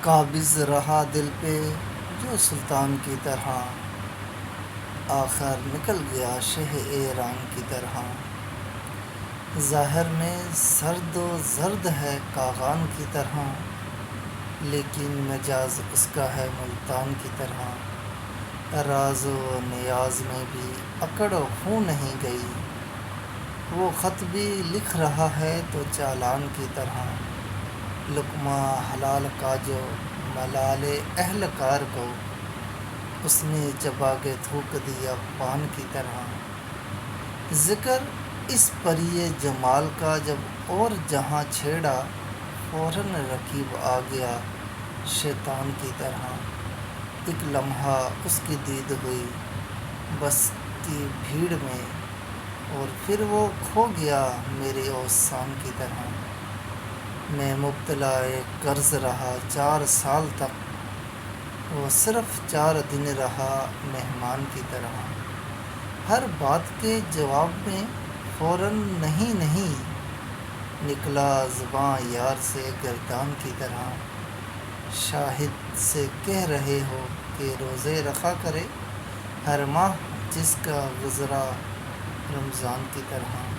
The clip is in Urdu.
قابض رہا دل پہ جو سلطان کی طرح، آخر نکل گیا شہ ایران کی طرح۔ ظاہر میں سرد و زرد ہے کاغان کی طرح، لیکن مجاز اس کا ہے ملتان کی طرح۔ راز و نیاز میں بھی اکڑ و خوں نہیں گئی، وہ خط بھی لکھ رہا ہے تو چالان کی طرح۔ لقمہ حلال کا جو ملال اہل کار کو، اس نے چبا کے تھوک دیا پان کی طرح۔ ذکر اس پری جمال کا جب اور جہاں چھیڑا، فوراً رقیب آ گیا شیطان کی طرح۔ ایک لمحہ اس کی دید ہوئی بس کی بھیڑ میں، اور پھر وہ کھو گیا میرے اوسان کی طرح۔ میں مبتلا قرض رہا 4 سال تک، وہ صرف 4 دن رہا مہمان کی طرح۔ ہر بات کے جواب میں فوراً نہیں نہیں، نکلا زباں یار سے گردان کی طرح۔ شاہد سے کہہ رہے ہو کہ روزے رکھا کرے، ہر ماہ جس کا گزرا رمضان کی طرح۔